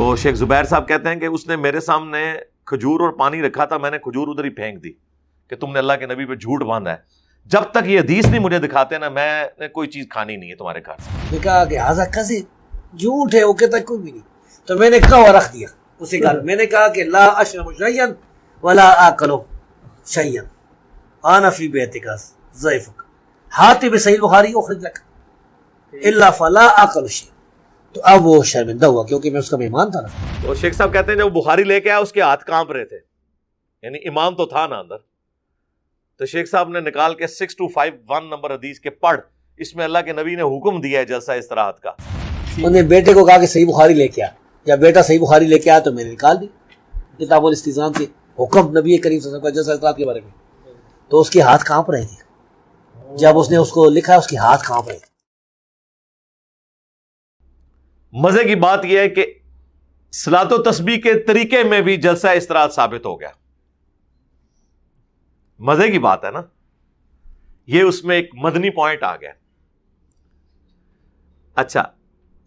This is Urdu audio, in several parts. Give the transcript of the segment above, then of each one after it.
تو شیخ زبیر صاحب کہتے ہیں کہ اس نے میرے سامنے کھجور اور پانی رکھا تھا، میں نے کھجور ادھر ہی پھینک دی کہ تم نے اللہ کے نبی پہ جھوٹ باندھا ہے، جب تک یہ حدیث نہیں مجھے دکھاتے نا میں نے کوئی چیز کھانی نہیں ہے تمہارے گھر سے۔ کہا کہ ہاضا کذب، جھوٹ ہے، وہ کہتا ہے کوئی بھی نہیں۔ تو میں نے کہا رکھ دیا اسی گھر، میں نے کہا کہ لا اشرب شیئا ولا آکل شیئا انا فی بیتک ضیفک حاتب صحیح بخاری اخرج لک الا فلا آکل شیئا۔ تو اب وہ شرمندہ ہوا کیونکہ میں اس کا مہمان تھا نا۔ تو شیخ صاحب کہتے ہیں جب وہ بخاری لے کے آیا اس کے ہاتھ کانپ رہے تھے، یعنی امام تو تھا نا اندر۔ تو شیخ صاحب نے نکال کے 6251 نمبر حدیث کے پڑھ، اس میں اللہ کے نبی نے حکم دیا ہے جلسہ استراحت کا۔ انہوں نے بیٹے کو کہا کہ صحیح بخاری لے کے آ، جب بیٹا صحیح بخاری لے کے آیا تو میں نے نکال دی کتاب الاستئذان سے حکم نبی کریم صلی اللہ علیہ وسلم کا جلسہ استراحت کے بارے میں۔ تو اس کے ہاتھ کانپ رہے تھے جب اس نے اس کو لکھا، اس کے ہاتھ کانپ رہے تھے۔ مزے کی بات یہ ہے کہ صلاۃ و تسبیح کے طریقے میں بھی جلسہ استراحت ثابت ہو گیا۔ مزے کی بات ہے نا، یہ اس میں ایک مدنی پوائنٹ آ گیا۔ اچھا،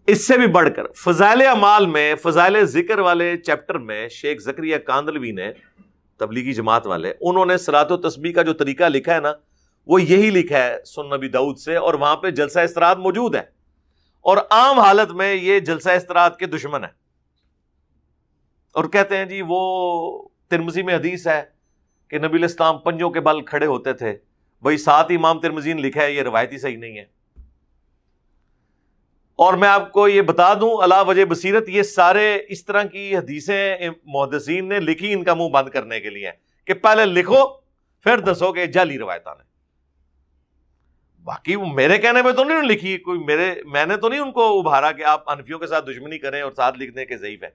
اس سے بھی بڑھ کر فضائل اعمال میں، فضائل ذکر والے چیپٹر میں شیخ زکریا کاندلوی نے، تبلیغی جماعت والے، انہوں نے صلاۃ و تسبیح کا جو طریقہ لکھا ہے نا وہ یہی لکھا ہے سنن نبی داؤد سے، اور وہاں پہ جلسہ استراحت موجود ہے، اور عام حالت میں یہ جلسہ استراحت کے دشمن ہے، اور کہتے ہیں جی وہ ترمذی میں حدیث ہے کہ نبی علیہ السلام پنجوں کے بل کھڑے ہوتے تھے۔ بھائی ساتھ امام ترمذی نے لکھا ہے، یہ روایتی صحیح نہیں ہے۔ اور میں آپ کو یہ بتا دوں علا وجہ بصیرت، یہ سارے اس طرح کی حدیثیں محدثین نے لکھی ان کا منہ بند کرنے کے لیے کہ پہلے لکھو پھر دسو کہ جعلی روایتاں نے، باقی وہ میرے کہنے پہ تو نہیں لکھی کوئی، میں نے تو نہیں ان کو ابھارا کہ آپ حنفیوں کے ساتھ دشمنی کریں اور ساتھ لکھ دیں کہ ضعیف ہے۔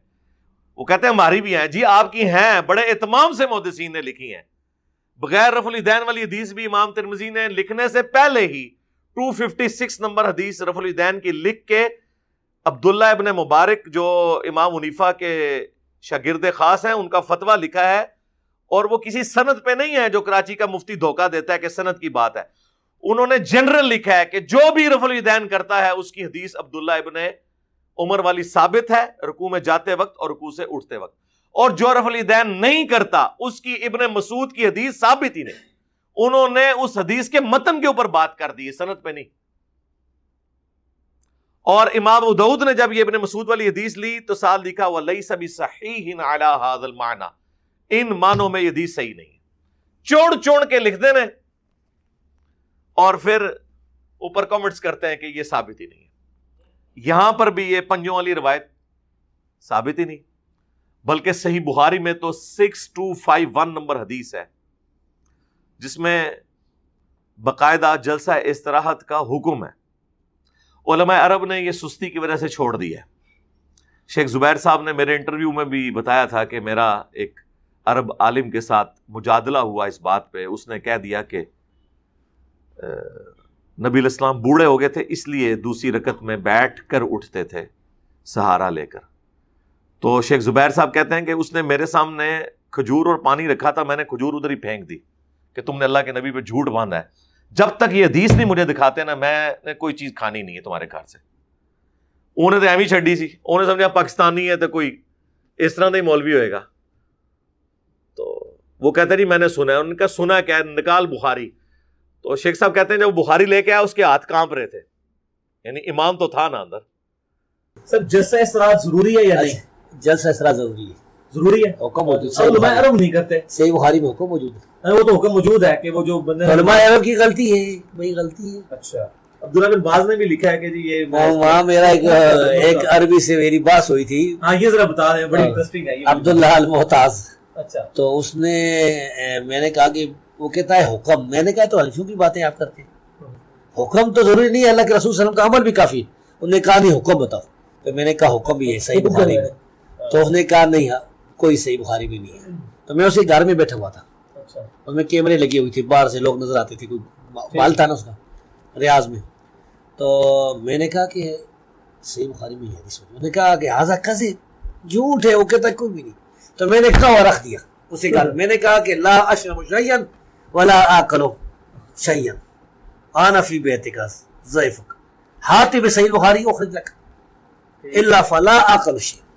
وہ کہتے ہیں ہماری بھی ہیں جی، آپ کی ہیں، بڑے اہتمام سے محدثین نے لکھی ہیں۔ بغیر رفع الیدین والی حدیث بھی امام ترمذی نے لکھنے سے پہلے ہی 256 نمبر حدیث رفع الیدین کی لکھ کے عبداللہ ابن مبارک جو امام حنیفہ کے شاگرد خاص ہیں ان کا فتویٰ لکھا ہے، اور وہ کسی سند پہ نہیں ہے جو کراچی کا مفتی دھوکہ دیتا ہے کہ سند کی بات ہے۔ انہوں نے جنرل لکھا ہے کہ جو بھی رفع الیدین کرتا ہے اس کی حدیث عبداللہ ابن عمر والی ثابت ہے رکوع میں جاتے وقت اور رکوع سے اٹھتے وقت، اور جو رفع الیدین نہیں کرتا اس کی ابن مسعود کی حدیث ثابت ہی نہیں۔ انہوں نے اس حدیث کے متن کے اوپر بات کر دی ہے، سند پہ نہیں۔ اور امام ابو داؤد نے جب یہ ابن مسعود والی حدیث لی تو ساتھ لکھا وَلَيْسَ بِصَحِيحٍ عَلَى هَذَا الْمَعْنَى، ان معنوں میں یہ حدیث صحیح نہیں ہے، چوڑ کے لکھ دینے اور پھر اوپر کامنٹس کرتے ہیں کہ یہ ثابت ہی نہیں ہے۔ یہاں پر بھی یہ پنجوں والی روایت ثابت ہی نہیں، بلکہ صحیح بخاری میں تو 6251 نمبر حدیث ہے جس میں باقاعدہ جلسہ استراحت کا حکم ہے۔ علماء عرب نے یہ سستی کی وجہ سے چھوڑ دی ہے۔ شیخ زبیر صاحب نے میرے انٹرویو میں بھی بتایا تھا کہ میرا ایک عرب عالم کے ساتھ مجادلہ ہوا اس بات پہ، اس نے کہہ دیا کہ نبی علیہ السلام بوڑھے ہو گئے تھے اس لیے دوسری رکعت میں بیٹھ کر اٹھتے تھے سہارا لے کر۔ تو شیخ زبیر صاحب کہتے ہیں کہ اس نے میرے سامنے کھجور اور پانی رکھا تھا، میں نے کھجور ادھر ہی پھینک دی کہ تم نے اللہ کے نبی پہ جھوٹ باندھا ہے، جب تک یہ حدیث نہیں مجھے دکھاتے نا میں نے کوئی چیز کھانی نہیں ہے تمہارے گھر سے۔ انہیں تو ایویں چھڈی سی، انہیں سمجھا پاکستانی ہے تو کوئی اس طرح کا ہی مولوی ہوئے گا۔ تو وہ کہتے جی میں نے سنا ہے، ان کا سنا کیا ہے، نکال بخاری۔ تو شیخ صاحب کہتے ہیں جب بخاری لے کے آیا اس کے ہاتھ کانپ رہے تھے، یعنی امام تو تھا نا اندر۔ سر جلسہ استراحت ضروری ہے یا نہیں؟ جلسہ استراحت ضروری ہے، ضروری ہے، حکم موجود ہے، علماء عرب نہیں کرتے، صحیح بخاری میں حکم موجود ہے۔ وہ تو حکم موجود ہے کہ وہ جو بندے علماء عرب کی غلطی ہے، وہی غلطی ہے۔ اچھا، عبداللہ بن باز نے بھی لکھا ہے کہ جی یہ وہاں میرا ایک عربی سے میری بات ہوئی تھی، ہاں یہ ذرا بتا دیں، بڑی انٹرسٹنگ ہے یہ۔ عبداللہ المحتاج، اچھا، تو اس نے میں نے کہا کہ وہ کہتا ہے حکم، میں نے کہا تو حنفیوں کی باتیں آپ کرتے ہیں، حکم تو ضروری نہیں ہے، اللہ کے رسول صلی اللہ علیہ وسلم کا عمل بھی کافی ہے۔ انہوں نے کہا نہیں حکم بتاؤ، تو میں نے کہا حکم بھی ہے صحیح بخاری میں، تو اس نے کہا نہیں کوئی صحیح بخاری میں نہیں ہے۔ تو میں اسی گھر میں بیٹھا ہوا تھا، اس میں کیمرے لگی ہوئی تھی، باہر سے لوگ نظر آتے تھے، کوئی مال تھا نا اس کا ریاض میں۔ تو میں نے کہا کہ صحیح بخاری میں ہے، انہوں نے کہا کہ ہاضا کذب، جھوٹ ہے، وہ کہتا ہے کوئی بھی نہیں۔ تو میں نے کہا رکھ دیا اسی گھر، میں نے کہا کہ لا اشرب شیئا ولا آکل شیئا انا فی بیتک ضیفک حاتب صحیح بخاری اخرج لک الا فلا آکل شیئا۔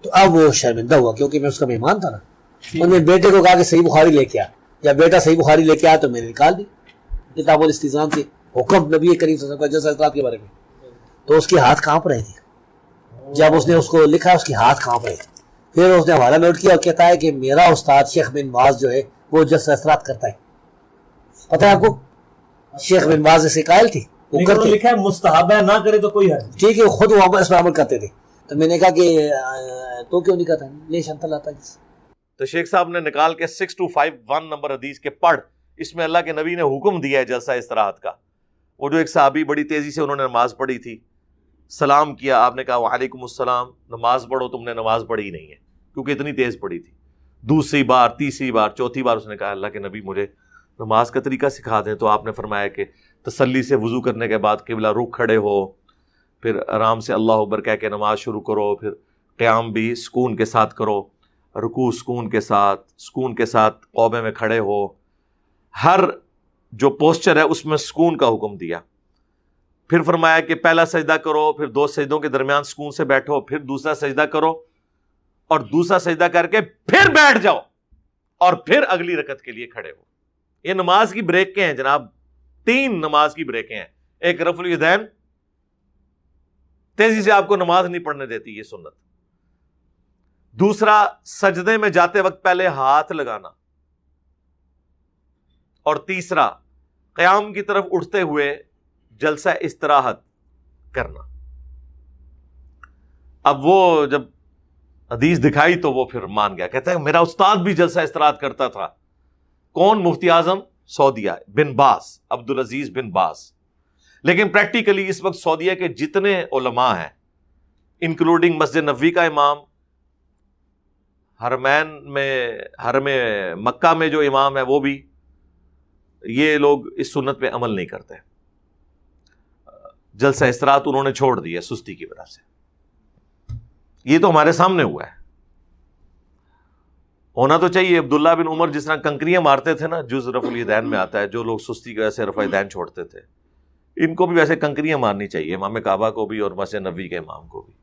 تو اب وہ شرمندہ ہوا کیونکہ میں اس کا مہمان تھا نا. انہوں نے بیٹے کو کہا کہ صحیح بخاری لے کے آ, یا بیٹا صحیح بخاری لے کے آیا تو میں نے نکال دی کتاب الاستئذان سے حکم نبی کریم صلی اللہ علیہ وسلم کا جلسہ استراحت کے بارے میں. تو اس کے ہاتھ کانپ رہے تھے جب اس نے اس کو لکھا, اس کے ہاتھ کانپ رہے تھے. پھر اس نے حوالہ نوٹ کیا اور کہتا ہے کہ میرا استاد شیخ بن باز جو ہے وہ جلسہ استراحت کرتا ہے. پتہ ہے آپ کو شیخ بن باز ایسے قائل تھی, وہ لیکن کرتے, لکھا ہے مستحب ہے, نہ کرے تو کوئی حرج نہیں. ٹھیک ہے, وہ خود وہ اس پر عمل کرتے تھے. تو میں نے کہا کہ تو کیوں نہیں کہتا, لے شنتا لاتا جس. تو شیخ صاحب نے نکال کے 6251 نمبر حدیث کے پڑھ, اس میں اللہ کے نبی نے حکم دیا ہے جلسہ استراحت کا. وہ جو ایک صحابی بڑی تیزی سے انہوں نے نماز پڑھی تھی, سلام کیا, آپ نے کہا وعلیکم السلام, نماز پڑھو, تم نے نماز پڑھی ہی نہیں ہے کیونکہ اتنی تیز پڑھی تھی. دوسری بار, تیسری بار, چوتھی بار اس نے کہا اللہ کے نبی مجھے نماز کا طریقہ سکھا دیں. تو آپ نے فرمایا کہ تسلی سے وضو کرنے کے بعد قبلہ رخ کھڑے ہو, پھر آرام سے اللہ اکبر کہہ کے نماز شروع کرو, پھر قیام بھی سکون کے ساتھ کرو, رکوع سکون کے ساتھ قوبے میں کھڑے ہو. ہر جو پوسچر ہے اس میں سکون کا حکم دیا. پھر فرمایا کہ پہلا سجدہ کرو, پھر 2 سجدوں کے درمیان سکون سے بیٹھو, پھر دوسرا سجدہ کرو, اور دوسرا سجدہ کر کے پھر بیٹھ جاؤ, اور پھر اگلی رکعت کے لیے کھڑے ہو. یہ نماز کی بریکیں ہیں جناب, 3 نماز کی بریکیں ہیں. ایک رفع الیدین, تیزی سے آپ کو نماز نہیں پڑھنے دیتی یہ سنت. دوسرا سجدے میں جاتے وقت پہلے ہاتھ لگانا, اور تیسرا قیام کی طرف اٹھتے ہوئے جلسہ استراحت کرنا. اب وہ جب حدیث دکھائی تو وہ پھر مان گیا, کہتا ہے میرا استاد بھی جلسہ استراحت کرتا تھا. کون؟ مفتی اعظم سعودیہ بن باز, عبدالعزیز بن باز. لیکن پریکٹیکلی اس وقت سعودیہ کے جتنے علماء ہیں, انکلوڈنگ مسجد نبوی کا امام, حرم مکہ میں جو امام ہے وہ بھی, یہ لوگ اس سنت پہ عمل نہیں کرتے. جلسہ استراحت انہوں نے چھوڑ دی ہے سستی کی وجہ سے. یہ تو ہمارے سامنے ہوا ہے. ہونا تو چاہیے. عبداللہ بن عمر جس طرح کنکریاں مارتے تھے نا, جز رفع الیدین میں آتا ہے, جو لوگ سستی کی وجہ سے رفع الیدین چھوڑتے تھے, ان کو بھی ویسے کنکریاں مارنی چاہیے, امام کعبہ کو بھی اور مسجد نبوی کے امام کو بھی,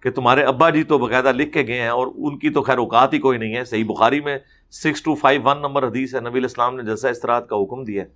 کہ تمہارے ابا جی تو باقاعدہ لکھ کے گئے ہیں, اور ان کی تو خیر اوقات ہی کوئی نہیں ہے. صحیح بخاری میں 6251 نمبر حدیث ہے, نبی علیہ السلام نے جلسہ استراحت کا حکم دیا ہے.